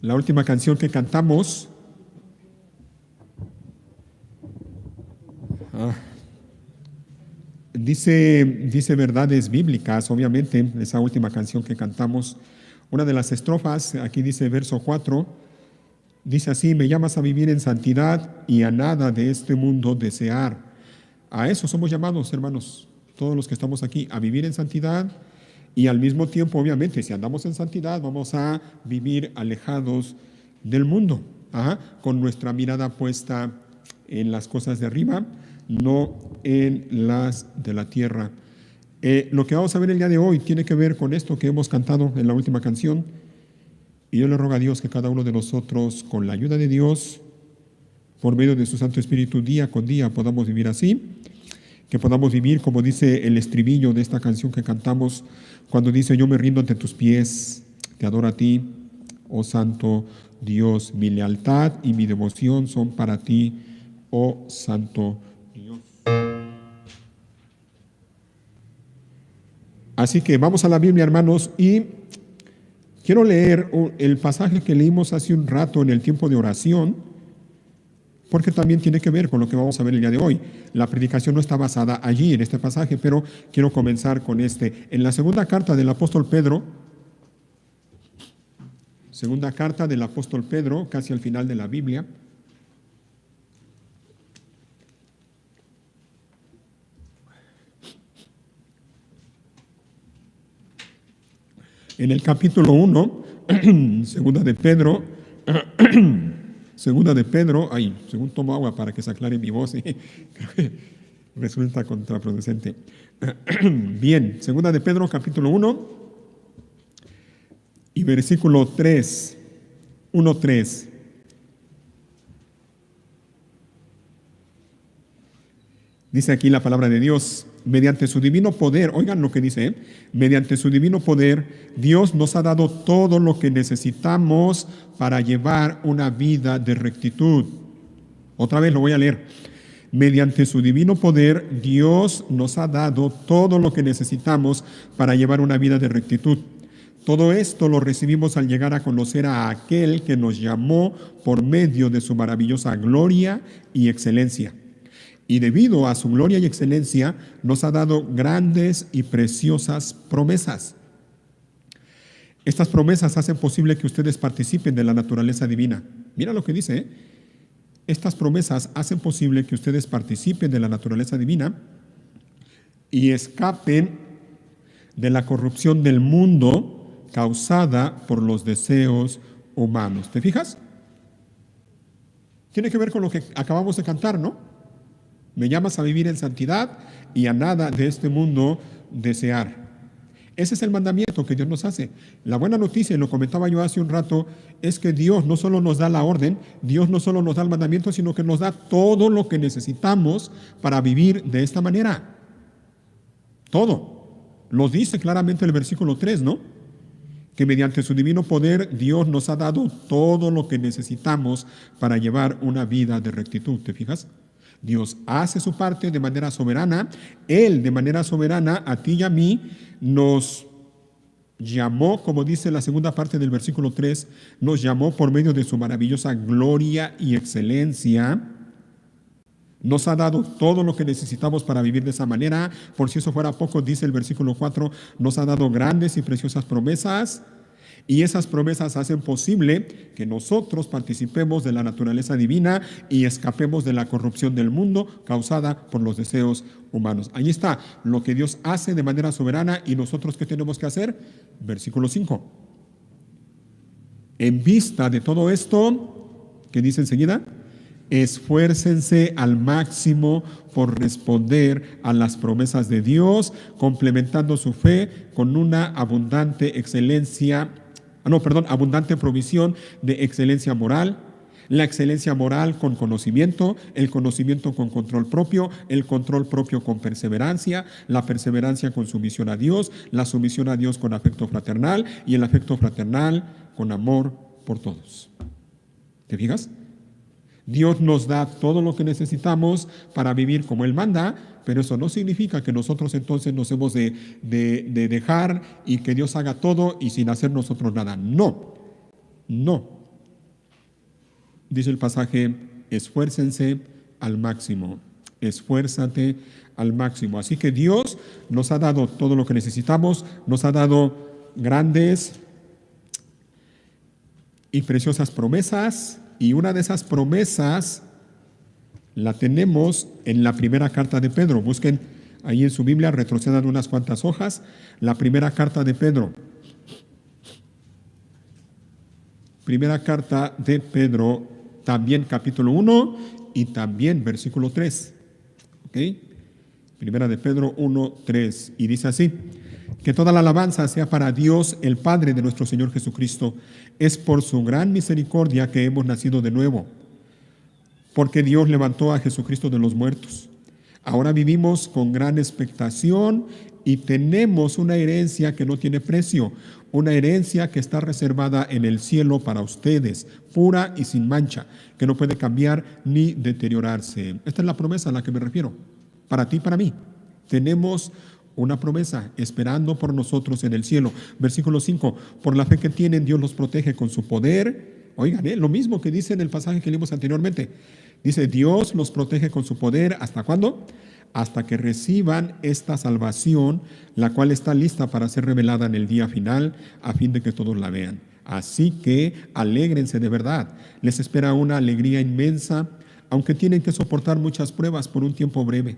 La última canción que cantamos dice verdades bíblicas, obviamente, esa última canción que cantamos. Una de las estrofas, aquí dice verso 4, dice así: me llamas a vivir en santidad y a nada de este mundo desear. A eso somos llamados, hermanos, todos los que estamos aquí, a vivir en santidad, y al mismo tiempo, obviamente, si andamos en santidad, vamos a vivir alejados del mundo, con nuestra mirada puesta en las cosas de arriba, no en las de la tierra. Lo que vamos a ver el día de hoy tiene que ver con esto que hemos cantado en la última canción, y yo le ruego a Dios que cada uno de nosotros, con la ayuda de Dios, por medio de su Santo Espíritu, día con día podamos vivir así, que podamos vivir como dice el estribillo de esta canción que cantamos, cuando dice: yo me rindo ante tus pies, te adoro a ti, oh Santo Dios, mi lealtad y mi devoción son para ti, oh Santo Dios. Así que vamos a la Biblia, hermanos, y quiero leer el pasaje que leímos hace un rato en el tiempo de oración, porque también tiene que ver con lo que vamos a ver el día de hoy. La predicación no está basada allí, en este pasaje, pero quiero comenzar con este. En la segunda carta del apóstol Pedro, casi al final de la Biblia, en el capítulo 1, segunda de Pedro, según tomo agua para que se aclare mi voz, resulta contraproducente. Bien, segunda de Pedro, capítulo 1 y versículo 3, 1:3. Dice aquí la palabra de Dios: mediante su divino poder, oigan lo que dice, mediante su divino poder, Dios nos ha dado todo lo que necesitamos para llevar una vida de rectitud. Otra vez lo voy a leer. Mediante su divino poder, Dios nos ha dado todo lo que necesitamos para llevar una vida de rectitud. Todo esto lo recibimos al llegar a conocer a aquel que nos llamó por medio de su maravillosa gloria y excelencia. Y debido a su gloria y excelencia, nos ha dado grandes y preciosas promesas. Estas promesas hacen posible que ustedes participen de la naturaleza divina. Mira lo que dice, Estas promesas hacen posible que ustedes participen de la naturaleza divina y escapen de la corrupción del mundo causada por los deseos humanos. ¿Te fijas? Tiene que ver con lo que acabamos de cantar, ¿no? Me llamas a vivir en santidad y a nada de este mundo desear. Ese es el mandamiento que Dios nos hace. La buena noticia, y lo comentaba yo hace un rato, es que Dios no solo nos da la orden, Dios no solo nos da el mandamiento, sino que nos da todo lo que necesitamos para vivir de esta manera. Todo. Lo dice claramente el versículo 3, ¿no? Que mediante su divino poder Dios nos ha dado todo lo que necesitamos para llevar una vida de rectitud. ¿Te fijas? Dios hace su parte de manera soberana. Él de manera soberana a ti y a mí nos llamó, como dice la segunda parte del versículo 3, nos llamó por medio de su maravillosa gloria y excelencia. Nos ha dado todo lo que necesitamos para vivir de esa manera. Por si eso fuera poco, dice el versículo 4, nos ha dado grandes y preciosas promesas. Y esas promesas hacen posible que nosotros participemos de la naturaleza divina y escapemos de la corrupción del mundo causada por los deseos humanos. Ahí está lo que Dios hace de manera soberana. ¿Y nosotros qué tenemos que hacer? Versículo 5. En vista de todo esto, ¿qué dice enseguida? Esfuércense al máximo por responder a las promesas de Dios, complementando su fe con una abundante abundante provisión de excelencia moral, la excelencia moral con conocimiento, el conocimiento con control propio, el control propio con perseverancia, la perseverancia con sumisión a Dios, la sumisión a Dios con afecto fraternal y el afecto fraternal con amor por todos. ¿Te fijas? Dios nos da todo lo que necesitamos para vivir como Él manda, pero eso no significa que nosotros entonces nos hemos de dejar y que Dios haga todo y sin hacer nosotros nada. No, no. dice el pasaje, esfuércense al máximo, esfuérzate al máximo. Así que Dios nos ha dado todo lo que necesitamos, nos ha dado grandes y preciosas promesas, y una de esas promesas la tenemos en la primera carta de Pedro. Busquen ahí en su Biblia, retrocedan unas cuantas hojas, la primera carta de Pedro. Primera carta de Pedro, también capítulo 1 y también versículo 3. ¿Ok? Primera de Pedro 1, 3. Y dice así: que toda la alabanza sea para Dios, el Padre de nuestro Señor Jesucristo. Es por su gran misericordia que hemos nacido de nuevo, porque Dios levantó a Jesucristo de los muertos. Ahora vivimos con gran expectación y tenemos una herencia que no tiene precio, una herencia que está reservada en el cielo para ustedes, pura y sin mancha, que no puede cambiar ni deteriorarse. Esta es la promesa a la que me refiero, para ti y para mí. Tenemos una promesa esperando por nosotros en el cielo. Versículo 5, por la fe que tienen, Dios los protege con su poder. Oigan, lo mismo que dice en el pasaje que leímos anteriormente. Dice, Dios los protege con su poder. ¿Hasta cuándo? Hasta que reciban esta salvación, la cual está lista para ser revelada en el día final, a fin de que todos la vean. Así que alégrense de verdad. Les espera una alegría inmensa, aunque tienen que soportar muchas pruebas por un tiempo breve.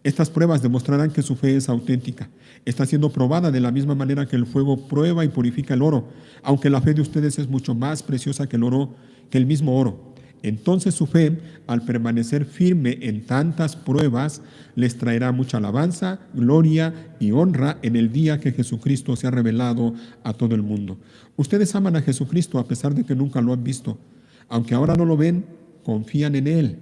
Estas pruebas demostrarán que su fe es auténtica. Está siendo probada de la misma manera que el fuego prueba y purifica el oro, aunque la fe de ustedes es mucho más preciosa que el oro, que el mismo oro. Entonces su fe, al permanecer firme en tantas pruebas, les traerá mucha alabanza, gloria y honra en el día que Jesucristo se ha revelado a todo el mundo. Ustedes aman a Jesucristo a pesar de que nunca lo han visto. Aunque ahora no lo ven, confían en Él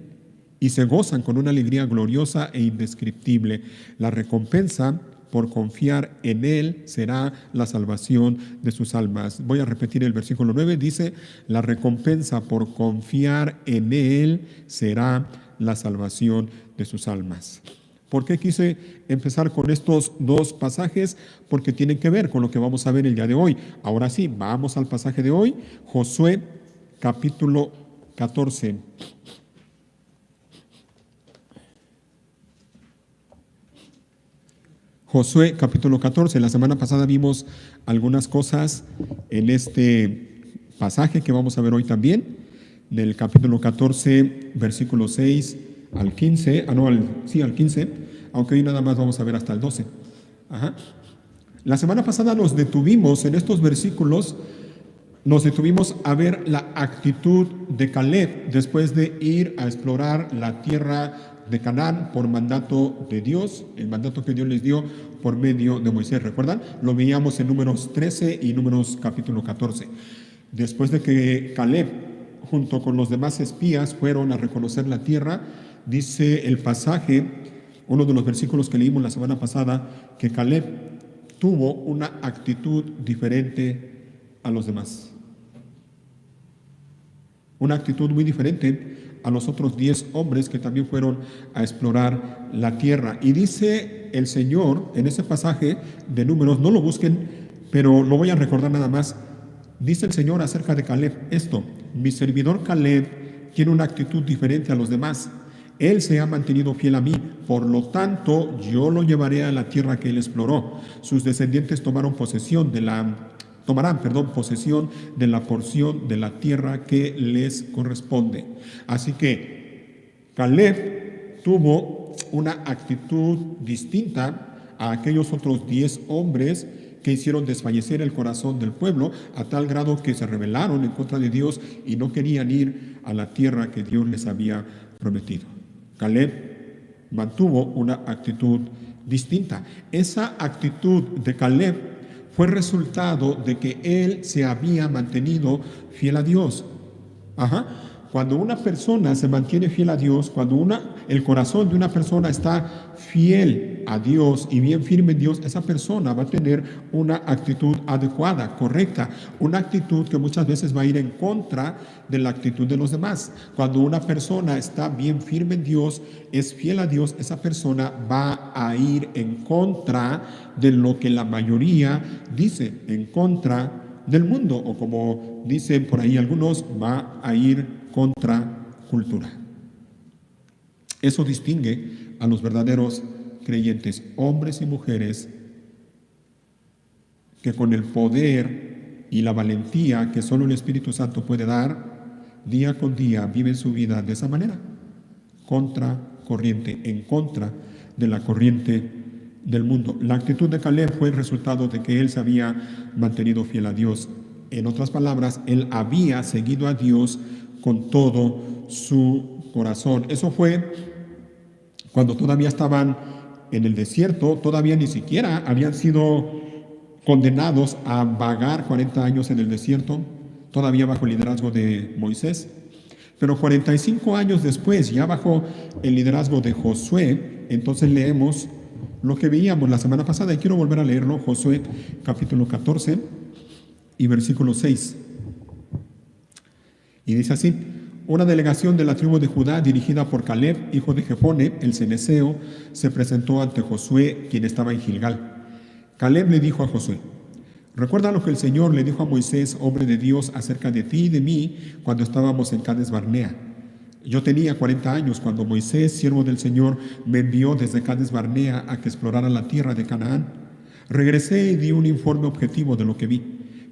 y se gozan con una alegría gloriosa e indescriptible. La recompensa por confiar en Él será la salvación de sus almas. Voy a repetir el versículo 9, dice, la recompensa por confiar en Él será la salvación de sus almas. ¿Por qué quise empezar con estos dos pasajes? Porque tienen que ver con lo que vamos a ver el día de hoy. Ahora sí, vamos al pasaje de hoy, Josué capítulo 14. Josué capítulo 14, la semana pasada vimos algunas cosas en este pasaje que vamos a ver hoy también, del capítulo 14, versículo 6 al 15, al 15, aunque hoy nada más vamos a ver hasta el 12. La semana pasada nos detuvimos en estos versículos, nos detuvimos a ver la actitud de Caleb después de ir a explorar la tierra de Canaán por mandato de Dios, el mandato que Dios les dio por medio de Moisés. ¿Recuerdan? Lo veíamos en Números 13 y Números capítulo 14. Después de que Caleb, junto con los demás espías, fueron a reconocer la tierra, dice el pasaje, uno de los versículos que leímos la semana pasada, que Caleb tuvo una actitud diferente a los demás. Una actitud muy diferente a los otros 10 hombres que también fueron a explorar la tierra. Y dice el Señor en ese pasaje de Números, no lo busquen, pero lo voy a recordar nada más. Dice el Señor acerca de Caleb esto: mi servidor Caleb tiene una actitud diferente a los demás. Él se ha mantenido fiel a mí, por lo tanto yo lo llevaré a la tierra que él exploró. Sus descendientes tomarán posesión de la porción de la tierra que les corresponde. Así que Caleb tuvo una actitud distinta a aquellos otros 10 hombres que hicieron desfallecer el corazón del pueblo, a tal grado que se rebelaron en contra de Dios y no querían ir a la tierra que Dios les había prometido. Caleb mantuvo una actitud distinta. Esa actitud de Caleb fue resultado de que él se había mantenido fiel a Dios. Cuando una persona se mantiene fiel a Dios, cuando el corazón de una persona está fiel a Dios y bien firme en Dios, esa persona va a tener una actitud adecuada, correcta, una actitud que muchas veces va a ir en contra de la actitud de los demás. Cuando una persona está bien firme en Dios, es fiel a Dios, esa persona va a ir en contra de lo que la mayoría dice, en contra del mundo, o como dicen por ahí algunos, va a ir contracultura. Eso distingue a los verdaderos creyentes, hombres y mujeres que con el poder y la valentía que solo el Espíritu Santo puede dar, día con día viven su vida de esa manera, contracorriente, en contra de la corriente del mundo. La actitud de Caleb fue el resultado de que él se había mantenido fiel a Dios. En otras palabras, él había seguido a Dios con todo su corazón. Eso fue cuando todavía estaban en el desierto, todavía ni siquiera habían sido condenados a vagar 40 años en el desierto, todavía bajo el liderazgo de Moisés. Pero 45 años después, ya bajo el liderazgo de Josué, entonces leemos lo que veíamos la semana pasada, y quiero volver a leerlo, Josué capítulo 14 y versículo 6. Y dice así: una delegación de la tribu de Judá, dirigida por Caleb, hijo de Jefone, el cenezeo, se presentó ante Josué, quien estaba en Gilgal. Caleb le dijo a Josué: recuerda lo que el Señor le dijo a Moisés, hombre de Dios, acerca de ti y de mí, cuando estábamos en Cades Barnea. Yo tenía 40 años cuando Moisés, siervo del Señor, me envió desde Cades Barnea a que explorara la tierra de Canaán. Regresé y di un informe objetivo de lo que vi.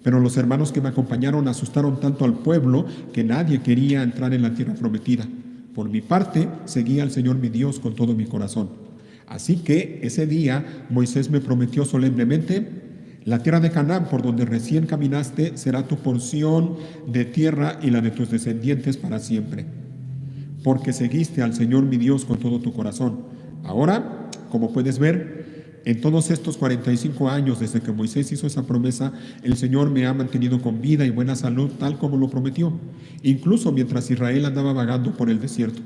Pero los hermanos que me acompañaron asustaron tanto al pueblo que nadie quería entrar en la tierra prometida. Por mi parte, seguí al Señor mi Dios con todo mi corazón. Así que ese día Moisés me prometió solemnemente: la tierra de Canaán, por donde recién caminaste, será tu porción de tierra y la de tus descendientes para siempre, porque seguiste al Señor mi Dios con todo tu corazón. Ahora, como puedes ver, en todos estos 45 años desde que Moisés hizo esa promesa, el Señor me ha mantenido con vida y buena salud, tal como lo prometió, incluso mientras Israel andaba vagando por el desierto.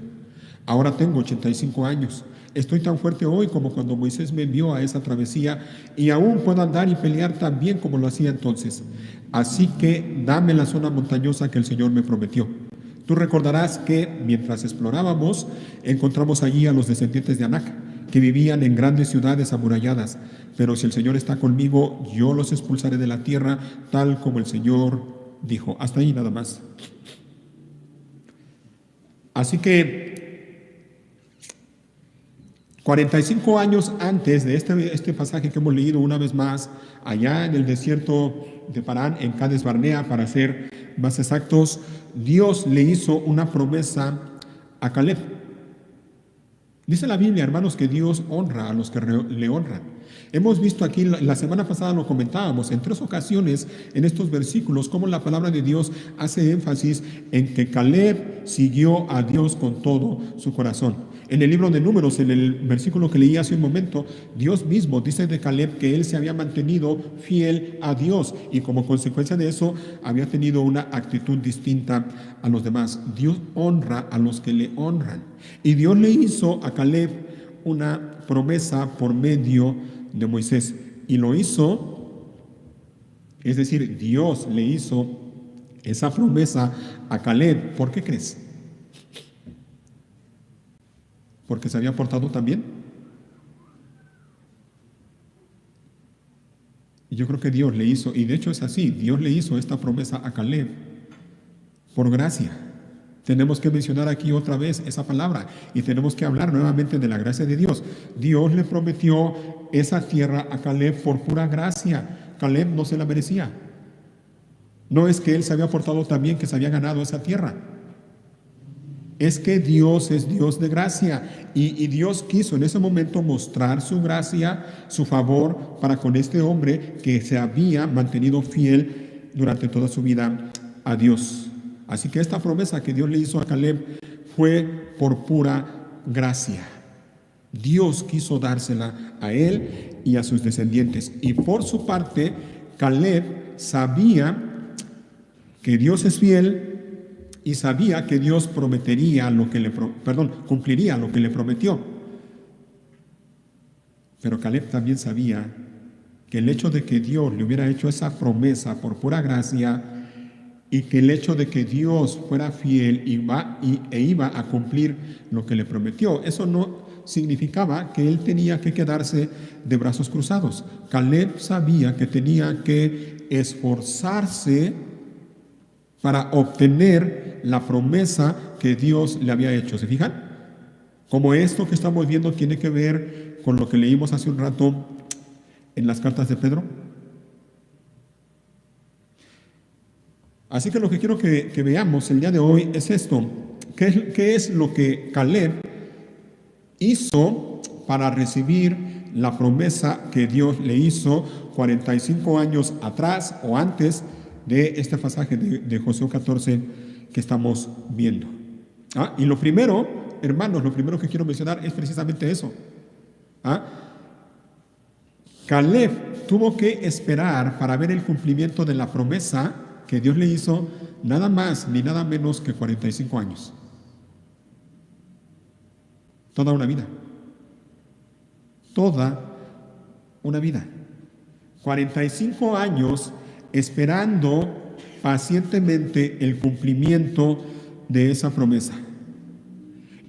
Ahora tengo 85 años. Estoy tan fuerte hoy como cuando Moisés me envió a esa travesía, y aún puedo andar y pelear tan bien como lo hacía entonces. Así que dame la zona montañosa que el Señor me prometió. Tú recordarás que mientras explorábamos, encontramos allí a los descendientes de Anac, que vivían en grandes ciudades amuralladas. Pero si el Señor está conmigo, yo los expulsaré de la tierra, tal como el Señor dijo. Hasta ahí nada más. Así que 45 años antes de este pasaje que hemos leído una vez más, allá en el desierto de Parán, en Cades Barnea, para ser más exactos, Dios le hizo una promesa a Caleb. Dice la Biblia, hermanos, que Dios honra a los que le honran. Hemos visto aquí, la semana pasada lo comentábamos, en 3 ocasiones en estos versículos, cómo la palabra de Dios hace énfasis en que Caleb siguió a Dios con todo su corazón. En el libro de Números, en el versículo que leí hace un momento, Dios mismo dice de Caleb que él se había mantenido fiel a Dios, y como consecuencia de eso había tenido una actitud distinta a los demás. Dios honra a los que le honran, y Dios le hizo a Caleb una promesa por medio de Moisés, y lo hizo, es decir, Dios le hizo esa promesa a Caleb. ¿Por qué crees? ¿Porque se había portado tan bien? Y yo creo que Dios le hizo, y de hecho es así, Dios le hizo esta promesa a Caleb por gracia. Tenemos que mencionar aquí otra vez esa palabra, y tenemos que hablar nuevamente de la gracia de Dios. Dios le prometió esa tierra a Caleb por pura gracia. Caleb no se la merecía. No es que él se había portado tan bien que se había ganado esa tierra. Es que Dios es Dios de gracia, y Dios quiso en ese momento mostrar su gracia, su favor para con este hombre que se había mantenido fiel durante toda su vida a Dios. Así que esta promesa que Dios le hizo a Caleb fue por pura gracia. Dios quiso dársela a él y a sus descendientes. Y por su parte, Caleb sabía que Dios es fiel, y sabía que Dios cumpliría lo que le prometió. Pero Caleb también sabía que el hecho de que Dios le hubiera hecho esa promesa por pura gracia, y que el hecho de que Dios fuera fiel iba a cumplir lo que le prometió, eso no significaba que él tenía que quedarse de brazos cruzados. Caleb sabía que tenía que esforzarse para obtener la promesa que Dios le había hecho. ¿Se fijan? Como esto que estamos viendo tiene que ver con lo que leímos hace un rato en las cartas de Pedro. Así que lo que quiero que veamos el día de hoy es esto. ¿Qué es lo que Caleb hizo para recibir la promesa que Dios le hizo 45 años atrás o antes de este pasaje de Josué 14 que estamos viendo? Y lo primero, hermanos, lo primero que quiero mencionar es precisamente eso. Caleb tuvo que esperar para ver el cumplimiento de la promesa que Dios le hizo nada más ni nada menos que 45 años. Toda una vida. Toda una vida. 45 años esperando pacientemente el cumplimiento de esa promesa.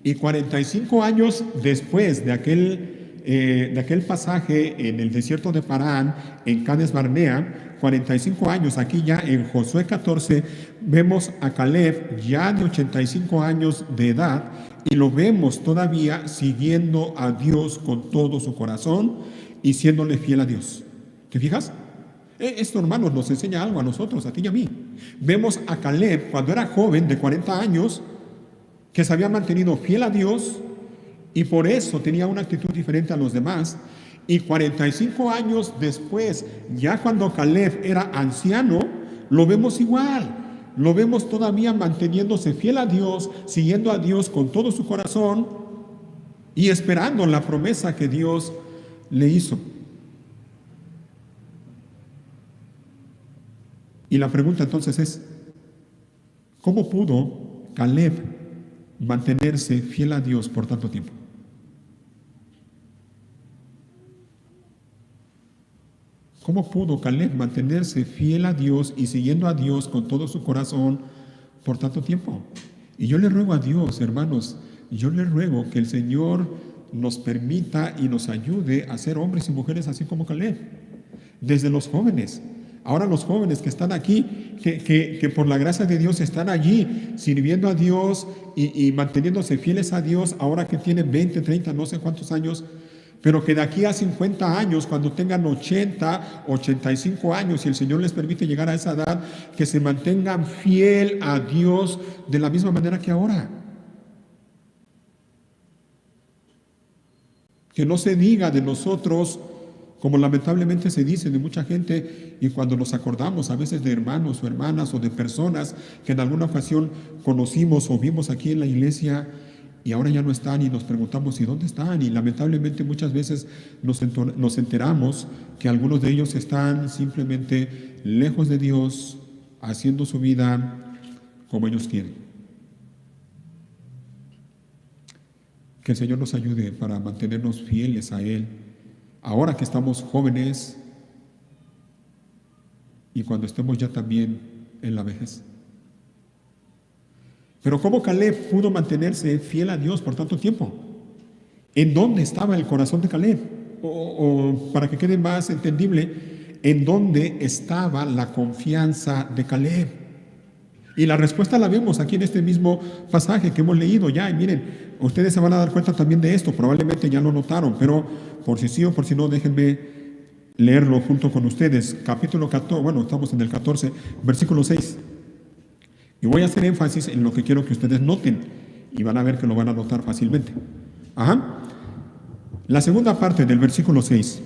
Y 45 años después de aquel pasaje en el desierto de Parán, en Cades Barnea, 45 años, aquí ya en Josué 14, vemos a Caleb ya de 85 años de edad y lo vemos todavía siguiendo a Dios con todo su corazón y siéndole fiel a Dios. ¿Te fijas? Esto, hermanos, nos enseña algo a nosotros, a ti y a mí. Vemos a Caleb cuando era joven de 40 años que se había mantenido fiel a Dios y por eso tenía una actitud diferente a los demás. Y 45 años después, ya cuando Caleb era anciano, lo vemos igual. Lo vemos todavía manteniéndose fiel a Dios, siguiendo a Dios con todo su corazón y esperando la promesa que Dios le hizo. Y la pregunta entonces es, ¿cómo pudo Caleb mantenerse fiel a Dios por tanto tiempo? ¿Cómo pudo Caleb mantenerse fiel a Dios y siguiendo a Dios con todo su corazón por tanto tiempo? Y yo le ruego a Dios, hermanos, yo le ruego que el Señor nos permita y nos ayude a ser hombres y mujeres así como Caleb, desde los jóvenes. Ahora los jóvenes que están aquí, que por la gracia de Dios están allí sirviendo a Dios y manteniéndose fieles a Dios, ahora que tienen 20, 30, no sé cuántos años, pero que de aquí a 50 años, cuando tengan 80, 85 años, y el Señor les permite llegar a esa edad, que se mantengan fiel a Dios de la misma manera que ahora. Que no se diga de nosotros, como lamentablemente se dice de mucha gente, y cuando nos acordamos a veces de hermanos o hermanas o de personas que en alguna ocasión conocimos o vimos aquí en la iglesia, y ahora ya no están y nos preguntamos ¿y dónde están? Y lamentablemente muchas veces nos enteramos que algunos de ellos están simplemente lejos de Dios, haciendo su vida como ellos quieren. Que el Señor nos ayude para mantenernos fieles a Él, ahora que estamos jóvenes y cuando estemos ya también en la vejez. Pero ¿cómo Caleb pudo mantenerse fiel a Dios por tanto tiempo? ¿En dónde estaba el corazón de Caleb? O para que quede más entendible, ¿en dónde estaba la confianza de Caleb? Y la respuesta la vemos aquí en este mismo pasaje que hemos leído ya. Y miren, ustedes se van a dar cuenta también de esto, probablemente ya lo notaron, pero por si sí o por si no, déjenme leerlo junto con ustedes. Capítulo 14, bueno, estamos en el 14, versículo 6. Y voy a hacer énfasis en lo que quiero que ustedes noten, y van a ver que lo van a notar fácilmente. La segunda parte del versículo 6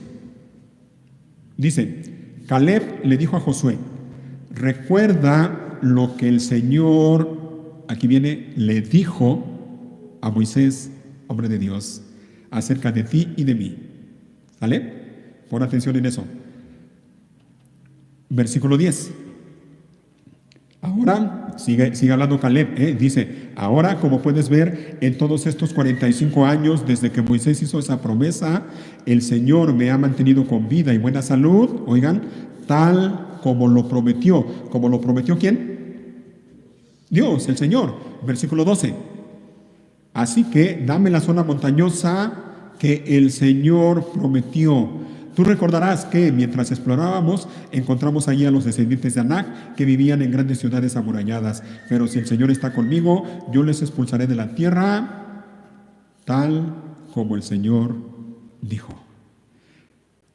dice, Caleb le dijo a Josué, recuerda lo que el Señor, aquí viene, le dijo a Moisés, hombre de Dios, acerca de ti y de mí. ¿Sale? Pon atención en eso. Versículo 10. Ahora, sigue hablando Caleb, dice, ahora como puedes ver, en todos estos 45 años, desde que Moisés hizo esa promesa, el Señor me ha mantenido con vida y buena salud, oigan, tal como lo prometió. ¿Como lo prometió quién? Dios, el Señor. Versículo 12. Así que dame la zona montañosa que el Señor prometió. Tú recordarás que mientras explorábamos, encontramos allí a los descendientes de Anac que vivían en grandes ciudades amuralladas. Pero si el Señor está conmigo, yo les expulsaré de la tierra, tal como el Señor dijo.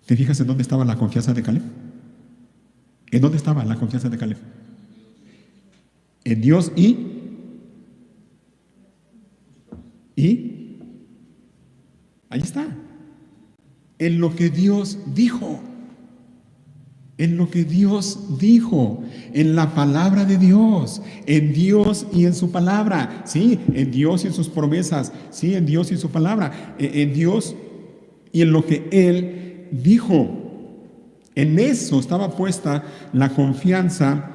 ¿Te fijas en dónde estaba la confianza de Caleb? ¿En dónde estaba la confianza de Caleb? En Dios y ahí está. En lo que Dios dijo. En lo que Dios dijo. En la palabra de Dios. En Dios y en su palabra. Sí, en Dios y en sus promesas. Sí, en Dios y en su palabra. En Dios y en lo que Él dijo. En eso estaba puesta la confianza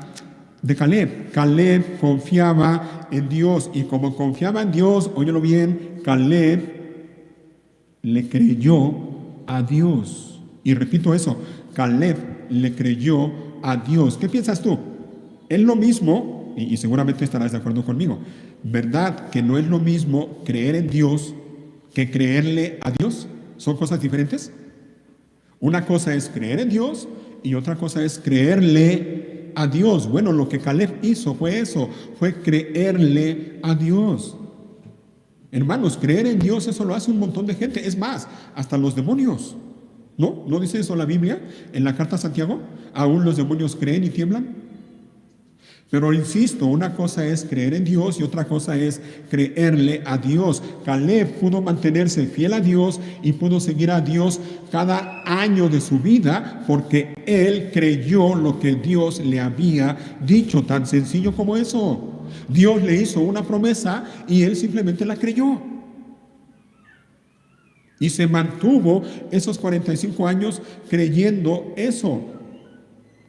de Caleb. Caleb confiaba en Dios, y como confiaba en Dios, óyelo bien, Caleb le creyó a Dios. Y repito eso, Caleb le creyó a Dios. ¿Qué piensas tú? Es lo mismo, y seguramente estarás de acuerdo conmigo, ¿verdad que no es lo mismo creer en Dios que creerle a Dios? ¿Son cosas diferentes? Una cosa es creer en Dios y otra cosa es creerle a Dios. Bueno, lo que Caleb hizo fue eso, fue creerle a Dios. Hermanos, creer en Dios, eso lo hace un montón de gente. Es más, hasta los demonios. ¿No? ¿No dice eso la Biblia en la carta a Santiago? ¿Aún los demonios creen y tiemblan? Pero insisto, una cosa es creer en Dios y otra cosa es creerle a Dios. Caleb pudo mantenerse fiel a Dios y pudo seguir a Dios cada año de su vida porque él creyó lo que Dios le había dicho, tan sencillo como eso. Dios le hizo una promesa y él simplemente la creyó. Y se mantuvo esos 45 años creyendo eso,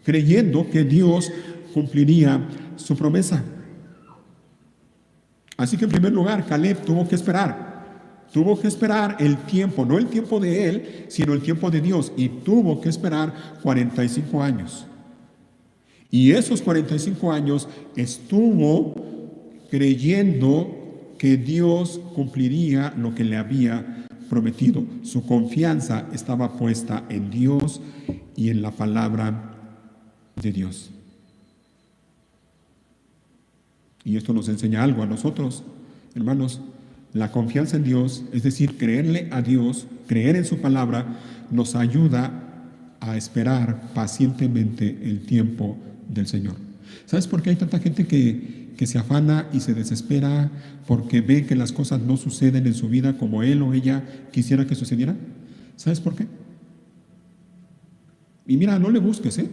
creyendo que Dios cumpliría su promesa. Así que en primer lugar, Caleb tuvo que esperar el tiempo, no el tiempo de él, sino el tiempo de Dios, y tuvo que esperar 45 años. Y esos 45 años estuvo creyendo que Dios cumpliría lo que le había prometido. Su confianza estaba puesta en Dios y en la palabra de Dios. Y esto nos enseña algo a nosotros, hermanos. La confianza en Dios, es decir, creerle a Dios, creer en su palabra, nos ayuda a esperar pacientemente el tiempo del Señor. ¿Sabes por qué hay tanta gente que se afana y se desespera porque ve que las cosas no suceden en su vida como él o ella quisiera que sucedieran? ¿Sabes por qué? Y mira, no le busques, ¿eh?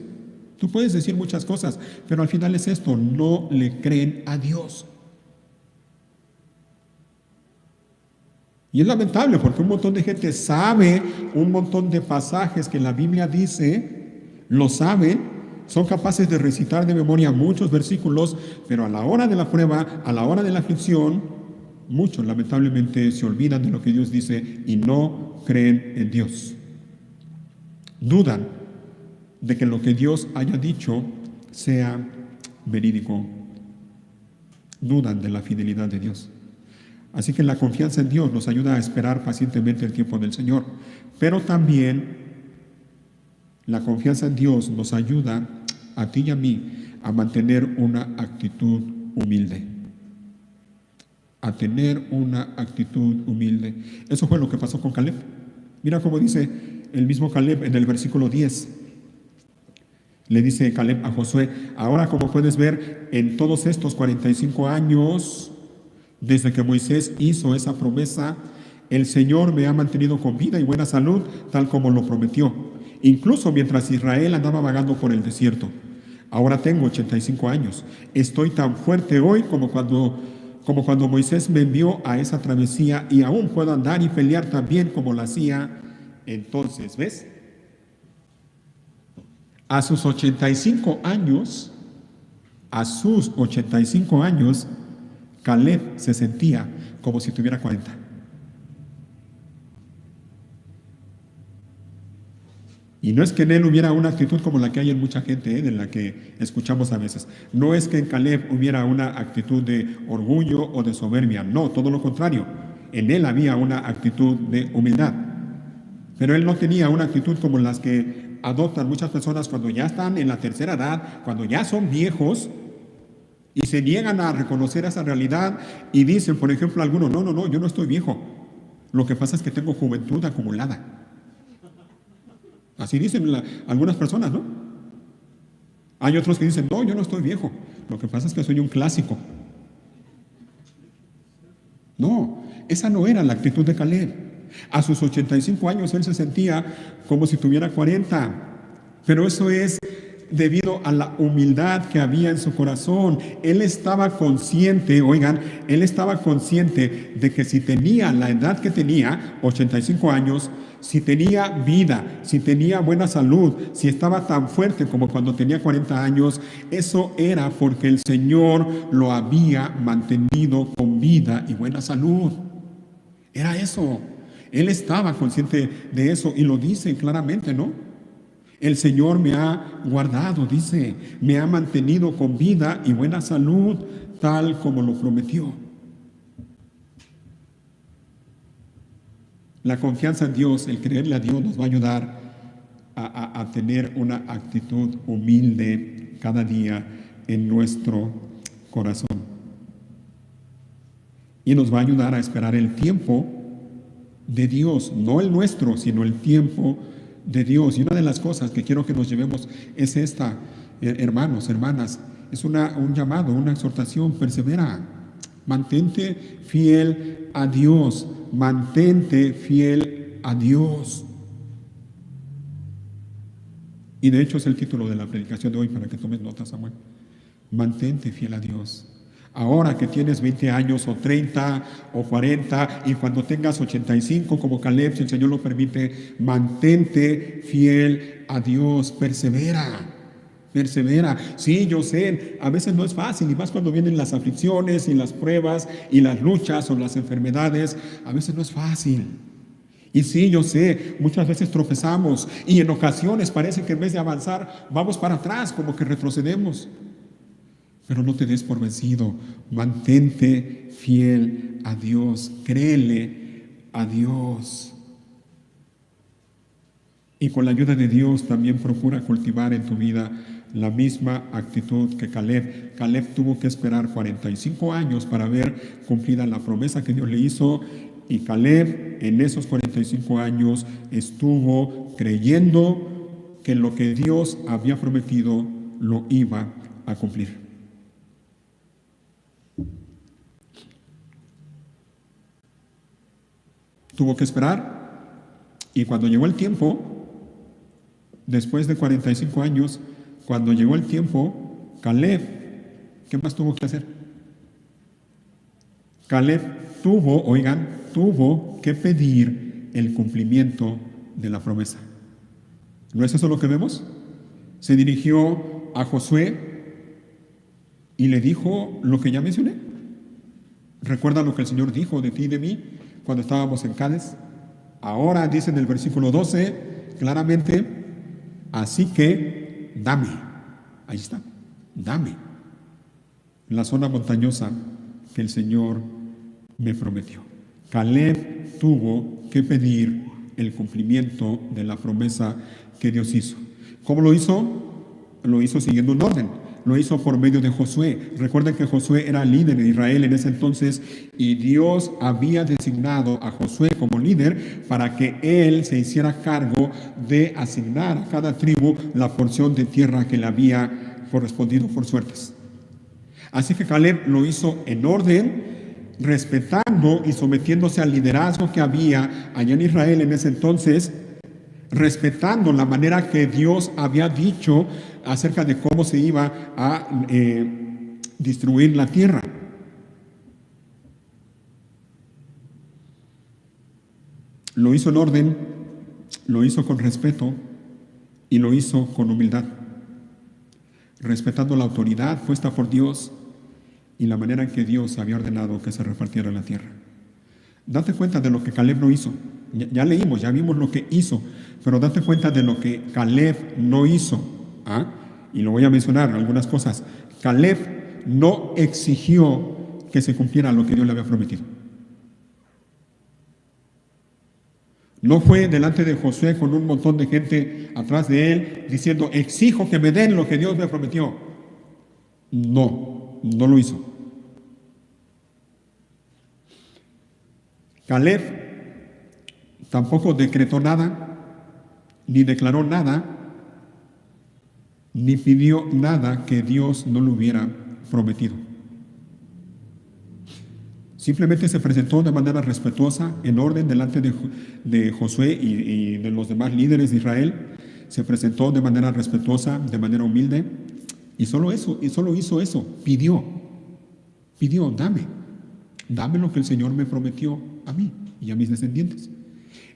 Tú puedes decir muchas cosas, pero al final es esto: no le creen a Dios. Y es lamentable porque un montón de gente sabe un montón de pasajes que la Biblia dice, lo saben, son capaces de recitar de memoria muchos versículos, pero a la hora de la prueba, a la hora de la aflicción, muchos lamentablemente se olvidan de lo que Dios dice y no creen en Dios. Dudan de que lo que Dios haya dicho sea verídico. Dudan de la fidelidad de Dios. Así que la confianza en Dios nos ayuda a esperar pacientemente el tiempo del Señor. Pero también la confianza en Dios nos ayuda a ti y a mí a mantener una actitud humilde. A tener una actitud humilde. Eso fue lo que pasó con Caleb. Mira cómo dice el mismo Caleb en el versículo 10. Le dice Caleb a Josué: ahora, como puedes ver, en todos estos 45 años, desde que Moisés hizo esa promesa, el Señor me ha mantenido con vida y buena salud, tal como lo prometió, incluso mientras Israel andaba vagando por el desierto. Ahora tengo 85 años. Estoy tan fuerte hoy como cuando Moisés me envió a esa travesía, y aún puedo andar y pelear tan bien como lo hacía entonces. ¿Ves? A sus 85 años, Caleb se sentía como si tuviera 40. Y no es que en él hubiera una actitud como la que hay en mucha gente, de la que escuchamos a veces. No es que en Caleb hubiera una actitud de orgullo o de soberbia. No, todo lo contrario. En él había una actitud de humildad. Pero él no tenía una actitud como las que adoptan muchas personas cuando ya están en la tercera edad, cuando ya son viejos y se niegan a reconocer esa realidad y dicen, por ejemplo, algunos, no, yo no estoy viejo. Lo que pasa es que tengo juventud acumulada. Así dicen algunas personas, ¿no? Hay otros que dicen, no, yo no estoy viejo. Lo que pasa es que soy un clásico. No, esa no era la actitud de Caleb. A sus 85 años él se sentía como si tuviera 40. Pero eso es debido a la humildad que había en su corazón. Él estaba consciente, oigan, él estaba consciente de que si tenía la edad que tenía, 85 años, si tenía vida, si tenía buena salud, si estaba tan fuerte como cuando tenía 40 años, eso era porque el Señor lo había mantenido con vida y buena salud. Era eso. Él estaba consciente de eso y lo dice claramente, ¿no? El Señor me ha guardado, dice, me ha mantenido con vida y buena salud, tal como lo prometió. La confianza en Dios, el creerle a Dios, nos va a ayudar a tener una actitud humilde cada día en nuestro corazón. Y nos va a ayudar a esperar el tiempo de Dios, no el nuestro, sino el tiempo de Dios. Y una de las cosas que quiero que nos llevemos es esta, hermanos, hermanas, es un llamado, una exhortación: persevera, mantente fiel a Dios, mantente fiel a Dios. Y de hecho es el título de la predicación de hoy, para que tomes nota, Samuel. Mantente fiel a Dios. Ahora que tienes 20 años o 30 o 40 y cuando tengas 85 como Caleb, si el Señor lo permite, mantente fiel a Dios, persevera. Persevera. Sí, yo sé, a veces no es fácil, y más cuando vienen las aflicciones y las pruebas y las luchas o las enfermedades, a veces no es fácil. Y sí, yo sé, muchas veces tropezamos y en ocasiones parece que en vez de avanzar, vamos para atrás, como que retrocedemos. Pero no te des por vencido, mantente fiel a Dios, créele a Dios. Y con la ayuda de Dios también procura cultivar en tu vida la misma actitud que Caleb. Caleb tuvo que esperar 45 años para ver cumplida la promesa que Dios le hizo, y Caleb en esos 45 años estuvo creyendo que lo que Dios había prometido lo iba a cumplir. Tuvo que esperar, y cuando llegó el tiempo, después de 45 años, cuando llegó el tiempo, Caleb, ¿qué más tuvo que hacer? Caleb tuvo que pedir el cumplimiento de la promesa. ¿No es eso lo que vemos? Se dirigió a Josué y le dijo lo que ya mencioné. ¿Recuerda lo que el Señor dijo de ti y de mí cuando estábamos en Cádiz? Ahora dice en el versículo 12 claramente: así que dame. Ahí está, dame la zona montañosa que el Señor me prometió. Caleb tuvo que pedir el cumplimiento de la promesa que Dios hizo. ¿Cómo lo hizo? Lo hizo siguiendo un orden. Lo hizo por medio de Josué. Recuerden que Josué era líder de Israel en ese entonces, y Dios había designado a Josué como líder para que él se hiciera cargo de asignar a cada tribu la porción de tierra que le había correspondido por suertes. Así que Caleb lo hizo en orden, respetando y sometiéndose al liderazgo que había allá en Israel en ese entonces, respetando la manera que Dios había dicho acerca de cómo se iba a distribuir la tierra. Lo hizo en orden, lo hizo con respeto y lo hizo con humildad, respetando la autoridad puesta por Dios y la manera en que Dios había ordenado que se repartiera la tierra. Date cuenta de lo que Caleb no hizo. Ya leímos, ya vimos lo que hizo, pero date cuenta de lo que Caleb no hizo. Y lo voy a mencionar, algunas cosas. Caleb no exigió que se cumpliera lo que Dios le había prometido. No fue delante de Josué con un montón de gente atrás de él diciendo, exijo que me den lo que Dios me prometió. No, no lo hizo. Caleb tampoco decretó nada, ni declaró nada, ni pidió nada que Dios no le hubiera prometido. Simplemente se presentó de manera respetuosa, en orden, delante de Josué y de los demás líderes de Israel. Se presentó de manera respetuosa, de manera humilde, y solo hizo eso. Pidió, dame lo que el Señor me prometió a mí y a mis descendientes.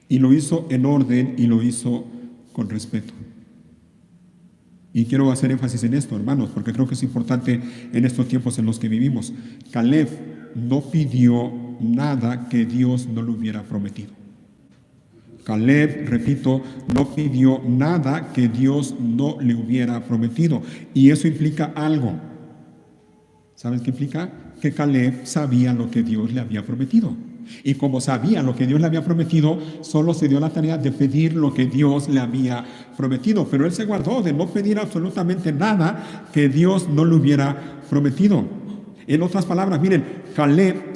Y lo hizo en orden y lo hizo con respeto. Y quiero hacer énfasis en esto, hermanos, porque creo que es importante en estos tiempos en los que vivimos. Caleb no pidió nada que Dios no le hubiera prometido. Caleb, repito, no pidió nada que Dios no le hubiera prometido. Y eso implica algo. ¿Sabes qué implica? Que Caleb sabía lo que Dios le había prometido. Y como sabía lo que Dios le había prometido, solo se dio la tarea de pedir lo que Dios le había prometido. Pero él se guardó de no pedir absolutamente nada que Dios no le hubiera prometido. En otras palabras, miren, Caleb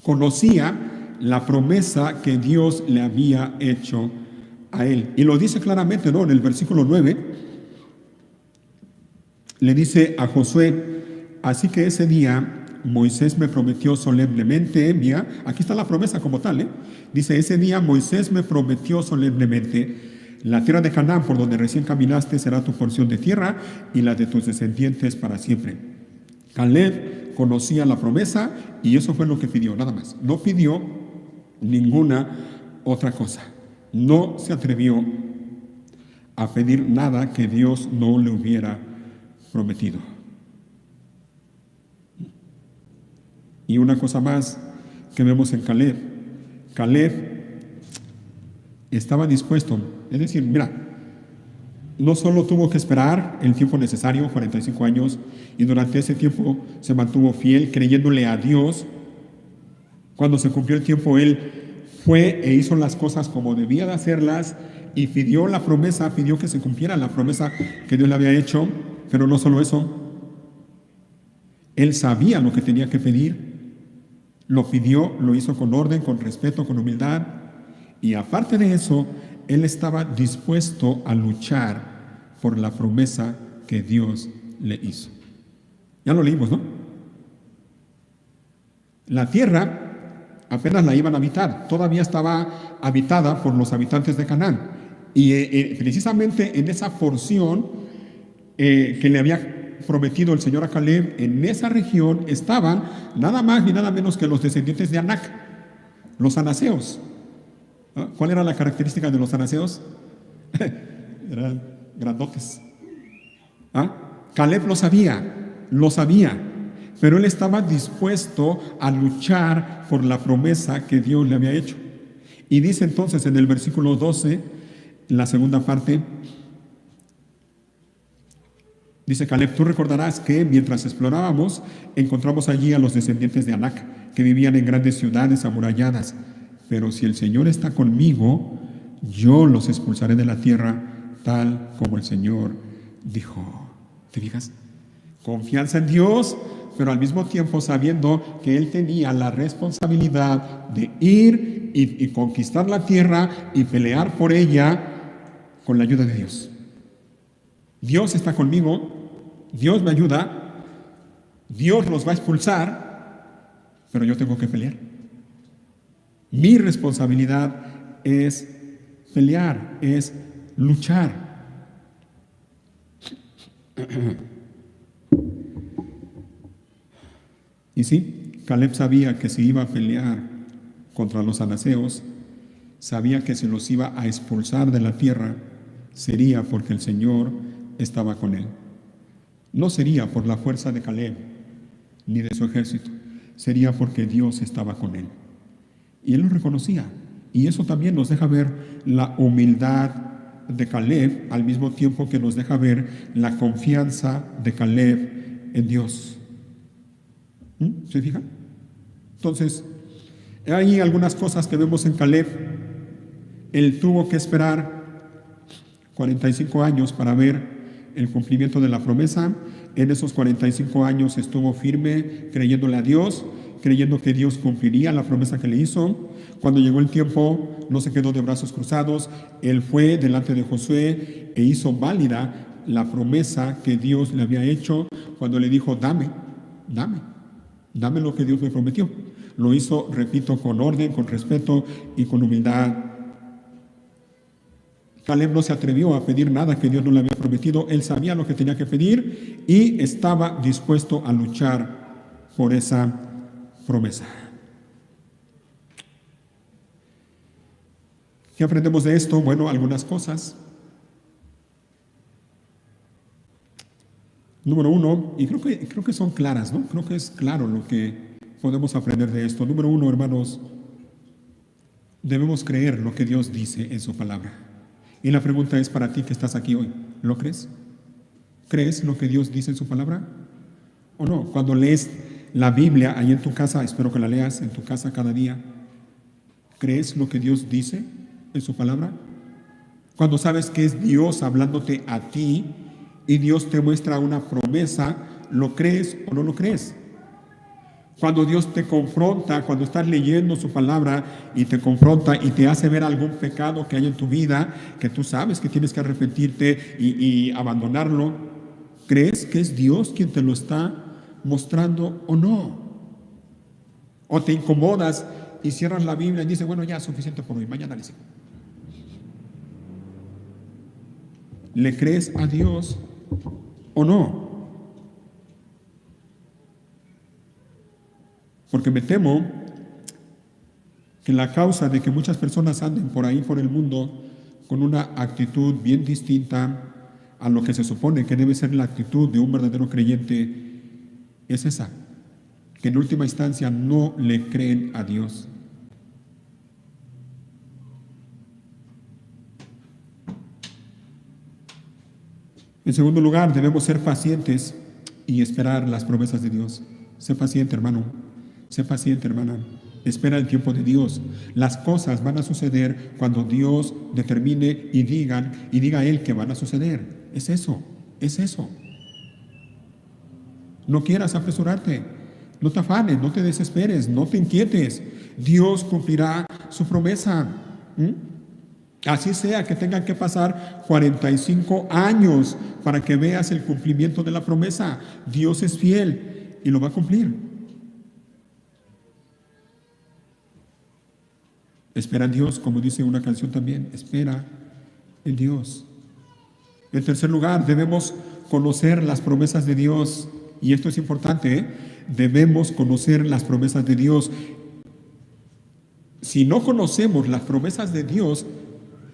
conocía la promesa que Dios le había hecho a él. Y lo dice claramente, ¿no? En el versículo 9, le dice a Josué, así que ese día Moisés me prometió solemnemente, mira, aquí está la promesa como tal, dice, ese día Moisés me prometió solemnemente, la tierra de Canaán por donde recién caminaste será tu porción de tierra y la de tus descendientes para siempre. Caleb conocía la promesa y eso fue lo que pidió, nada más. No pidió ninguna otra cosa. No se atrevió a pedir nada que Dios no le hubiera prometido. Y una cosa más que vemos en Caleb. Caleb estaba dispuesto, es decir, mira, no solo tuvo que esperar el tiempo necesario, 45 años, y durante ese tiempo se mantuvo fiel, creyéndole a Dios. Cuando se cumplió el tiempo, él fue e hizo las cosas como debía de hacerlas y pidió la promesa, pidió que se cumpliera la promesa que Dios le había hecho, pero no solo eso. Él sabía lo que tenía que pedir, lo pidió, lo hizo con orden, con respeto, con humildad, y aparte de eso, él estaba dispuesto a luchar por la promesa que Dios le hizo. Ya lo leímos, ¿no? La tierra apenas la iban a habitar, todavía estaba habitada por los habitantes de Canaán. Y precisamente en esa porción que le había prometido el Señor a Caleb, en esa región estaban nada más ni nada menos que los descendientes de Anac, los anaseos. ¿Cuál era la característica de los anaseos? Eran grandotes. Caleb lo sabía, pero él estaba dispuesto a luchar por la promesa que Dios le había hecho. Y dice entonces en el versículo 12, la segunda parte, dice Caleb, tú recordarás que mientras explorábamos, encontramos allí a los descendientes de Anac, que vivían en grandes ciudades amuralladas. Pero si el Señor está conmigo, yo los expulsaré de la tierra, tal como el Señor dijo. ¿Te fijas? Confianza en Dios, pero al mismo tiempo sabiendo que él tenía la responsabilidad de ir y conquistar la tierra y pelear por ella con la ayuda de Dios. Dios está conmigo, Dios me ayuda, Dios los va a expulsar, pero yo tengo que pelear. Mi responsabilidad es pelear, es luchar. Y sí, Caleb sabía que si iba a pelear contra los anaseos, sabía que si los iba a expulsar de la tierra, sería porque el Señor estaba con él. No sería por la fuerza de Caleb ni de su ejército, sería porque Dios estaba con él. Y él lo reconocía. Y eso también nos deja ver la humildad de Caleb, al mismo tiempo que nos deja ver la confianza de Caleb en Dios. ¿Se fijan? Entonces, Hay algunas cosas que vemos en Caleb. Él tuvo que esperar 45 años para ver el cumplimiento de la promesa. En esos 45 años estuvo firme, creyéndole a Dios, creyendo que Dios cumpliría la promesa que le hizo. Cuando llegó el tiempo, no se quedó de brazos cruzados. Él fue delante de Josué e hizo válida la promesa que Dios le había hecho cuando le dijo, dame lo que Dios me prometió. Lo hizo, repito, con orden, con respeto y con humildad. Caleb no se atrevió a pedir nada que Dios no le había prometido. Él sabía lo que tenía que pedir y estaba dispuesto a luchar por esa promesa. ¿Qué aprendemos de esto? Bueno, algunas cosas. Número uno, y creo que son claras, ¿no? Creo que es claro lo que podemos aprender de esto. Número uno, hermanos, debemos creer lo que Dios dice en su palabra. Y la pregunta es para ti que estás aquí hoy, ¿lo crees? ¿Crees lo que Dios dice en su palabra? ¿O no? Cuando lees la Biblia ahí en tu casa, espero que la leas en tu casa cada día, ¿crees lo que Dios dice en su palabra? Cuando sabes que es Dios hablándote a ti y Dios te muestra una promesa, ¿lo crees o no lo crees? Cuando Dios te confronta, cuando estás leyendo su palabra y te confronta y te hace ver algún pecado que hay en tu vida, que tú sabes que tienes que arrepentirte y abandonarlo, ¿crees que es Dios quien te lo está mostrando o no? O te incomodas y cierras la Biblia y dices, bueno, ya es suficiente por hoy, mañana le sigo. ¿Le crees a Dios o no? Porque me temo que la causa de que muchas personas anden por ahí, por el mundo, con una actitud bien distinta a lo que se supone que debe ser la actitud de un verdadero creyente, es esa, que en última instancia no le creen a Dios. En segundo lugar, debemos ser pacientes y esperar las promesas de Dios. Sé paciente, hermano. Sé paciente, hermana. Espera el tiempo de Dios. Las cosas van a suceder cuando Dios determine y diga Él que van a suceder. Es eso. No quieras apresurarte. No te afanes, no te desesperes, no te inquietes. Dios cumplirá su promesa. Así sea que tengan que pasar 45 años para que veas el cumplimiento de la promesa. Dios es fiel y lo va a cumplir. Espera en Dios, como dice una canción también, espera en Dios. En tercer lugar, debemos conocer las promesas de Dios. Y esto es importante, ¿eh? Debemos conocer las promesas de Dios. Si no conocemos las promesas de Dios,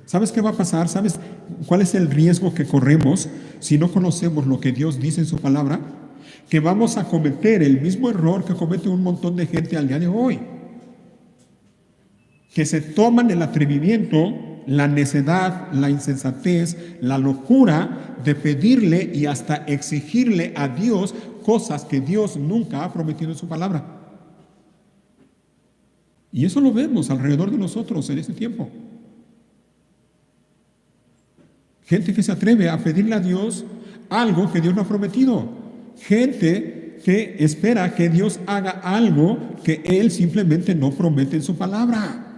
¿sabes qué va a pasar? ¿Sabes cuál es el riesgo que corremos si no conocemos lo que Dios dice en su palabra? Que vamos a cometer el mismo error que comete un montón de gente al día de hoy. Que se toman el atrevimiento, la necedad, la insensatez, la locura de pedirle y hasta exigirle a Dios cosas que Dios nunca ha prometido en su palabra. Y eso lo vemos alrededor de nosotros en este tiempo. Gente que se atreve a pedirle a Dios algo que Dios no ha prometido. Gente que espera que Dios haga algo que Él simplemente no promete en su palabra.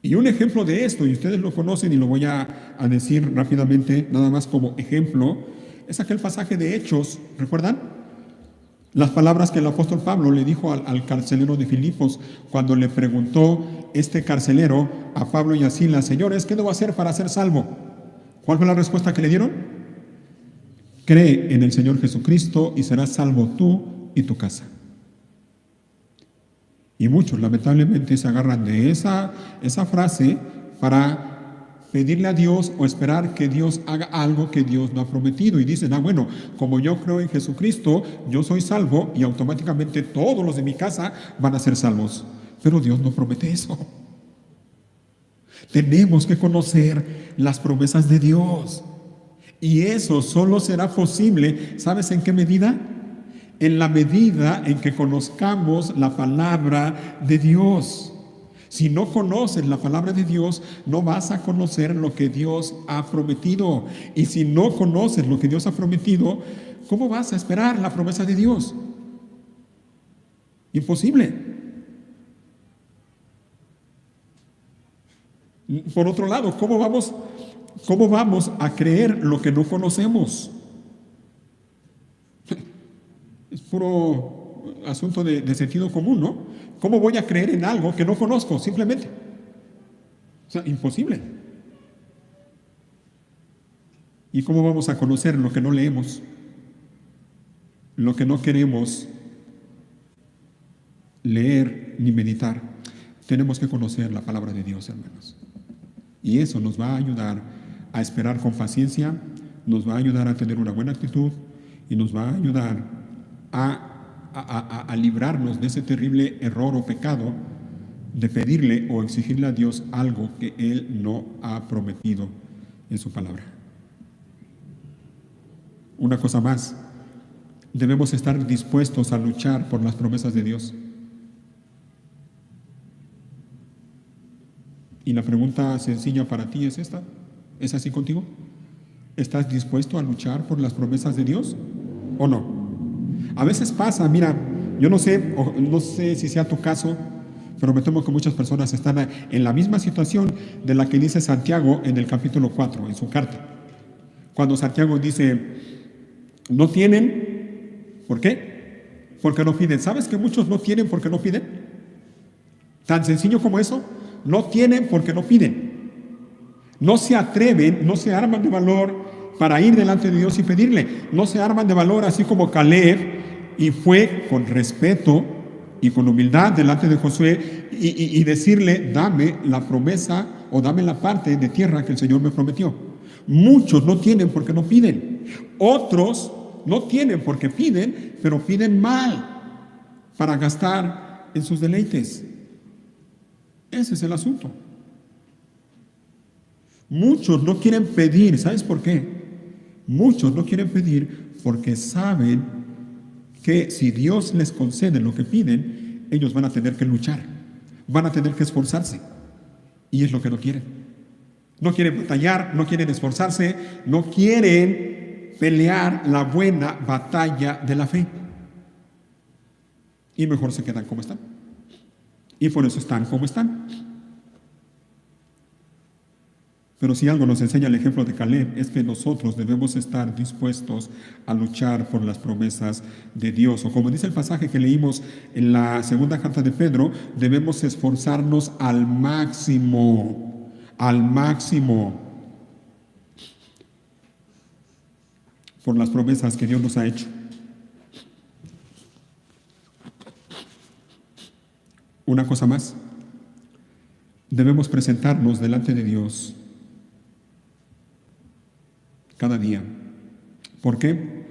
Y un ejemplo de esto, y ustedes lo conocen y lo voy a decir rápidamente, nada más como ejemplo, es aquel pasaje de Hechos, ¿recuerdan? Las palabras que el apóstol Pablo le dijo al carcelero de Filipos cuando le preguntó este carcelero a Pablo y a Silas, señores, ¿qué debo hacer para ser salvo? ¿Cuál fue la respuesta que le dieron? Cree en el Señor Jesucristo y serás salvo tú y tu casa. Y muchos lamentablemente se agarran de esa frase para pedirle a Dios o esperar que Dios haga algo que Dios no ha prometido. Y dicen, bueno, como yo creo en Jesucristo, yo soy salvo y automáticamente todos los de mi casa van a ser salvos. Pero Dios no promete eso. Tenemos que conocer las promesas de Dios. Y eso solo será posible, ¿sabes en qué medida? en la medida en que conozcamos la palabra de Dios. Si no conoces la palabra de Dios, no vas a conocer lo que Dios ha prometido. Y si no conoces lo que Dios ha prometido, ¿cómo vas a esperar la promesa de Dios? Imposible. Por otro lado, ¿cómo vamos a creer lo que no conocemos? Es puro asunto de sentido común, ¿no? ¿Cómo voy a creer en algo que no conozco? Simplemente. O sea, imposible. ¿Y cómo vamos a conocer lo que no leemos? Lo que no queremos leer ni meditar. Tenemos que conocer la palabra de Dios, hermanos. Y eso nos va a ayudar a esperar con paciencia, nos va a ayudar a tener una buena actitud y nos va a ayudar a librarnos de ese terrible error o pecado de pedirle o exigirle a Dios algo que Él no ha prometido en su palabra. Una cosa más, debemos estar dispuestos a luchar por las promesas de Dios. Y la pregunta sencilla para ti es esta: ¿es así contigo? ¿Estás dispuesto a luchar por las promesas de Dios o no? A veces pasa, mira, yo no sé si sea tu caso, pero me temo que muchas personas están en la misma situación de la que dice Santiago en el capítulo 4, en su carta. Cuando Santiago dice, no tienen, ¿por qué? Porque no piden. ¿Sabes que muchos no tienen porque no piden? Tan sencillo como eso. No tienen porque no piden. No se atreven, no se arman de valor para ir delante de Dios y pedirle. No se arman de valor así como Caleb, y fue con respeto y con humildad delante de Josué y decirle, dame la promesa o dame la parte de tierra que el Señor me prometió. Muchos no tienen porque no piden. Otros no tienen porque piden, pero piden mal para gastar en sus deleites. Ese es el asunto. Muchos no quieren pedir. ¿Sabes por qué? Muchos no quieren pedir porque saben que si Dios les concede lo que piden, ellos van a tener que luchar, van a tener que esforzarse. Y es lo que no quieren. No quieren batallar, no quieren esforzarse, no quieren pelear la buena batalla de la fe. Y mejor se quedan como están. Y por eso están como están. Pero si algo nos enseña el ejemplo de Caleb es que nosotros debemos estar dispuestos a luchar por las promesas de Dios. O como dice el pasaje que leímos en la segunda carta de Pedro, debemos esforzarnos al máximo por las promesas que Dios nos ha hecho. Una cosa más, debemos presentarnos delante de Dios cada día. ¿Por qué?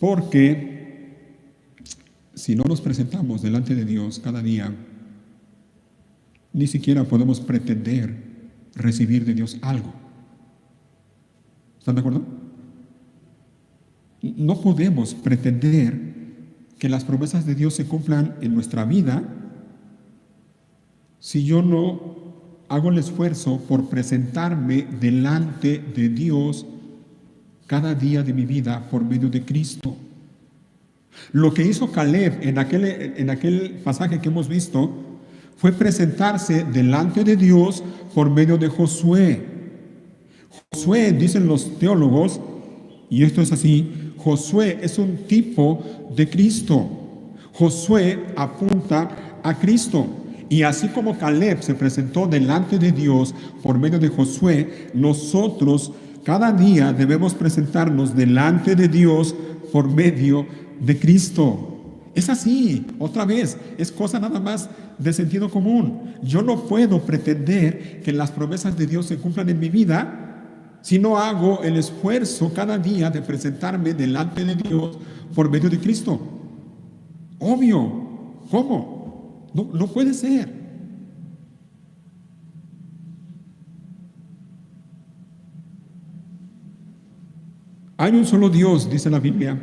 Porque si no nos presentamos delante de Dios cada día, ni siquiera podemos pretender recibir de Dios algo. ¿Están de acuerdo? No podemos pretender que las promesas de Dios se cumplan en nuestra vida si yo no hago el esfuerzo por presentarme delante de Dios cada día de mi vida por medio de Cristo. Lo que hizo Caleb en aquel pasaje que hemos visto fue presentarse delante de Dios por medio de Josué. Josué, dicen los teólogos, y esto es así, Josué es un tipo de Cristo. Josué apunta a Cristo. Y así como Caleb se presentó delante de Dios por medio de Josué, nosotros cada día debemos presentarnos delante de Dios por medio de Cristo. Es así, otra vez, es cosa nada más de sentido común. Yo no puedo pretender que las promesas de Dios se cumplan en mi vida si no hago el esfuerzo cada día de presentarme delante de Dios por medio de Cristo. Obvio. ¿Cómo? No puede ser. Hay un solo Dios, dice la Biblia,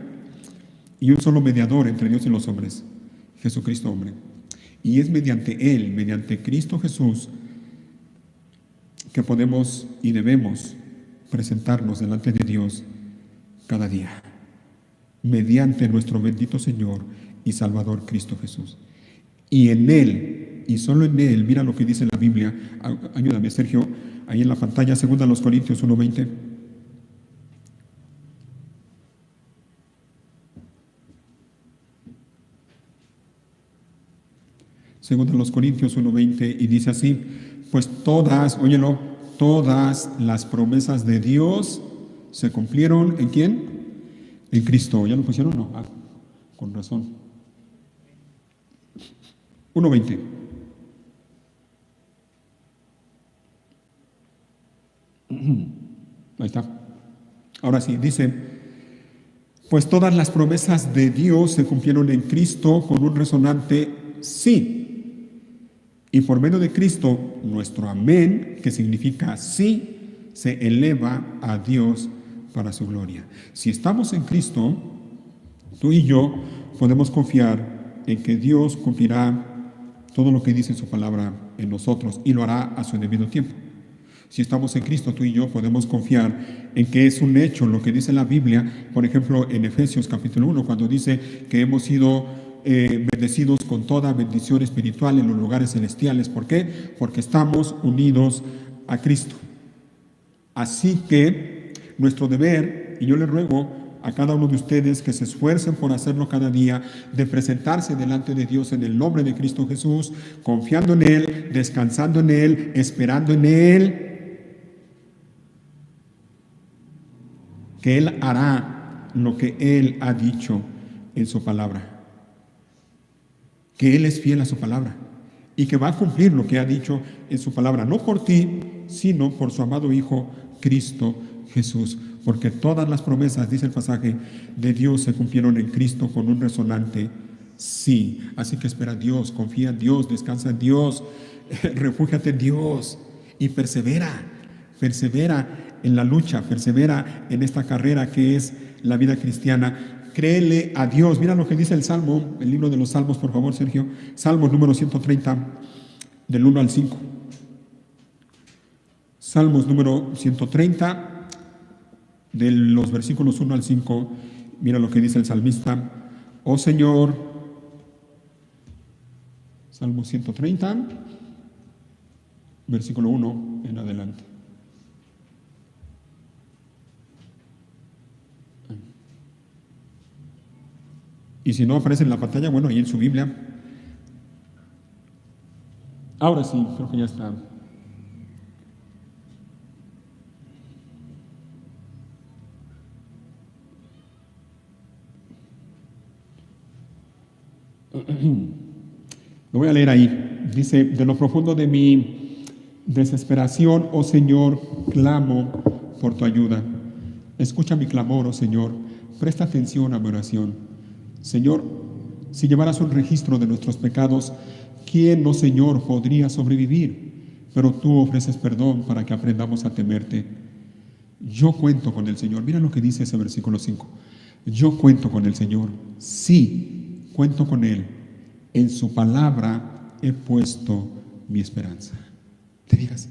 y un solo mediador entre Dios y los hombres, Jesucristo hombre. Y es mediante Él, mediante Cristo Jesús, que podemos y debemos presentarnos delante de Dios cada día, mediante nuestro bendito Señor y Salvador Cristo Jesús. Y en Él, y solo en Él, mira lo que dice la Biblia. Ayúdame, Sergio, ahí en la pantalla, 2 Corintios 1:20. Segunda los Corintios 1:20, y dice así: pues todas, óyelo, todas las promesas de Dios se cumplieron ¿en quién? En Cristo. ¿Ya lo pusieron? No, con razón. 1:20. Ahí está. Ahora sí, dice: pues todas las promesas de Dios se cumplieron en Cristo con un resonante sí. Y por medio de Cristo, nuestro amén, que significa sí, se eleva a Dios para su gloria. Si estamos en Cristo, tú y yo podemos confiar en que Dios cumplirá todo lo que dice en su palabra en nosotros y lo hará a su debido tiempo. Si estamos en Cristo, tú y yo podemos confiar en que es un hecho lo que dice la Biblia, por ejemplo, en Efesios capítulo 1, cuando dice que hemos sido bendecidos con toda bendición espiritual en los lugares celestiales. ¿Por qué? Porque estamos unidos a Cristo. Así que nuestro deber, y yo le ruego a cada uno de ustedes que se esfuercen por hacerlo cada día, de presentarse delante de Dios en el nombre de Cristo Jesús, confiando en Él, descansando en Él, esperando en Él, que Él hará lo que Él ha dicho en su palabra, que Él es fiel a su palabra y que va a cumplir lo que ha dicho en su palabra, no por ti, sino por su amado Hijo Cristo Jesús, porque todas las promesas, dice el pasaje, de Dios se cumplieron en Cristo con un resonante sí. Así que espera a Dios, confía en Dios, descansa en Dios, refúgiate en Dios y persevera en la lucha, persevera en esta carrera que es la vida cristiana. Créele a Dios. Mira lo que dice el Salmo, el libro de los Salmos, por favor, Sergio. Salmos número 130, del 1 al 5. Salmos número 130, de los versículos 1 al 5. Mira lo que dice el salmista. Oh Señor, Salmo 130, versículo 1 en adelante. Y si no aparece en la pantalla, bueno, ahí en su Biblia. Ahora sí, creo que ya está. Lo voy a leer ahí. Dice: de lo profundo de mi desesperación, oh Señor, clamo por tu ayuda. Escucha mi clamor, oh Señor. Presta atención a mi oración. Señor, si llevaras un registro de nuestros pecados, ¿quién, oh Señor, podría sobrevivir? Pero tú ofreces perdón para que aprendamos a temerte. Yo cuento con el Señor. Mira lo que dice ese versículo 5. Yo cuento con el Señor. Sí, cuento con Él. En su palabra he puesto mi esperanza. ¿Te digas?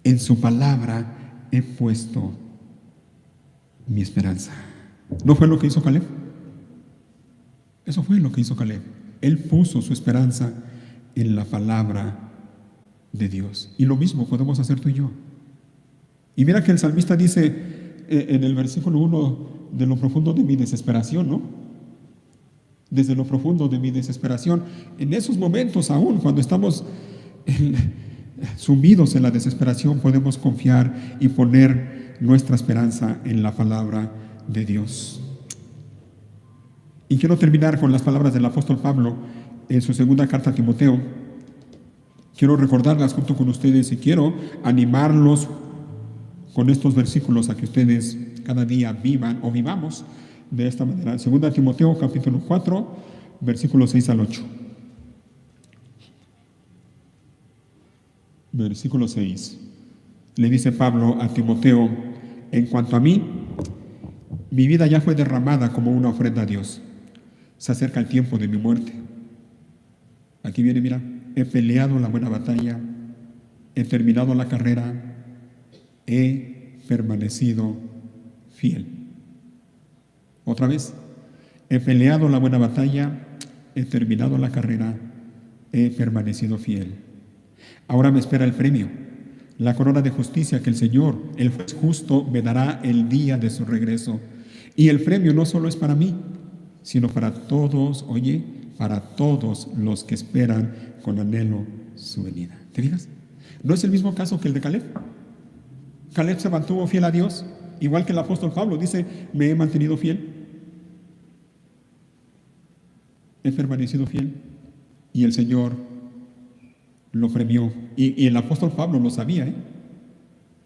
En su palabra he puesto mi esperanza. ¿No fue lo que hizo Caleb? Eso fue lo que hizo Caleb. Él puso su esperanza en la palabra de Dios. Y lo mismo podemos hacer tú y yo. Y mira que el salmista dice en el versículo 1, de lo profundo de mi desesperación, ¿no? Desde lo profundo de mi desesperación. En esos momentos aún, cuando estamos sumidos en la desesperación, podemos confiar y poner nuestra esperanza en la palabra de Dios. Y quiero terminar con las palabras del apóstol Pablo en su segunda carta a Timoteo. Quiero recordarlas junto con ustedes y quiero animarlos con estos versículos a que ustedes cada día vivan o vivamos de esta manera. Segunda Timoteo capítulo 4, versículos 6 al 8. Versículo 6. Le dice Pablo a Timoteo: en cuanto a mí, Mi vida ya fue derramada como una ofrenda a Dios. Se acerca el tiempo de mi muerte. Aquí viene, mira, he peleado la buena batalla, he terminado la carrera, he permanecido fiel. Otra vez, he peleado la buena batalla, he terminado la carrera, he permanecido fiel. Ahora me espera el premio, la corona de justicia que el Señor, el juez justo, me dará el día de su regreso. Y el premio no solo es para mí, sino para todos, oye, para todos los que esperan con anhelo su venida. ¿Te fijas? No es el mismo caso que el de Caleb. Caleb se mantuvo fiel a Dios, igual que el apóstol Pablo dice, me he mantenido fiel. He permanecido fiel. Y el Señor lo premió. Y el apóstol Pablo lo sabía, ¿eh?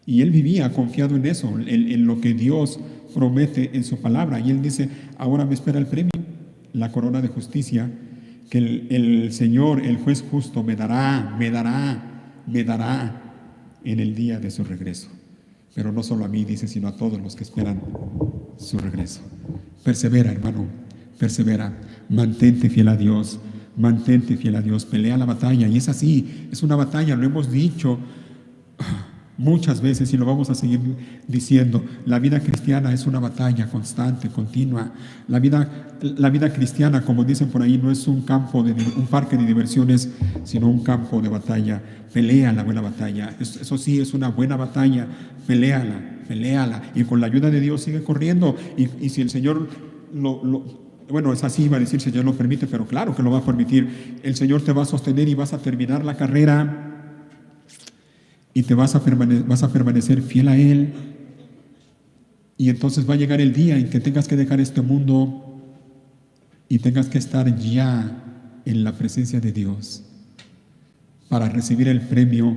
Y él vivía confiado en eso, en lo que Dios promete en su palabra. Y él dice, ahora me espera el premio, la corona de justicia, que el Señor, el juez justo, me dará en el día de su regreso. Pero no solo a mí, dice, sino a todos los que esperan su regreso. Persevera, hermano, persevera. Mantente fiel a Dios, mantente fiel a Dios. Pelea la batalla, y es así, es una batalla, lo hemos dicho muchas veces y lo vamos a seguir diciendo. La vida cristiana es una batalla constante, continua. La vida cristiana, como dicen por ahí, no es un parque de diversiones, sino un campo de batalla. Pelea la buena batalla. Eso sí, es una buena batalla. Peléala. Y con la ayuda de Dios sigue corriendo. Y si el Señor bueno, es así, iba a decir, si el Señor lo permite, pero claro que lo va a permitir. El Señor te va a sostener y vas a terminar la carrera. Y vas a permanecer fiel a Él. Y entonces va a llegar el día en que tengas que dejar este mundo y tengas que estar ya en la presencia de Dios para recibir el premio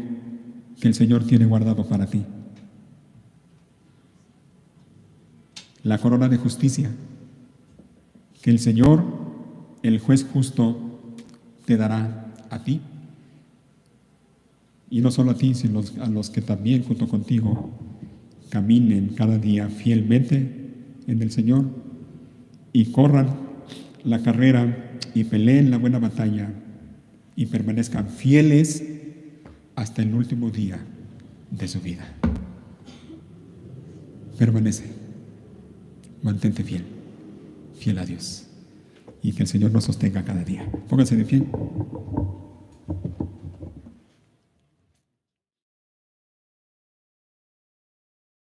que el Señor tiene guardado para ti. La corona de justicia que el Señor, el juez justo, te dará a ti. Y no solo a ti, sino a los que también junto contigo caminen cada día fielmente en el Señor y corran la carrera y peleen la buena batalla y permanezcan fieles hasta el último día de su vida. Permanece, mantente fiel a Dios, y que el Señor nos sostenga cada día. Pónganse de pie.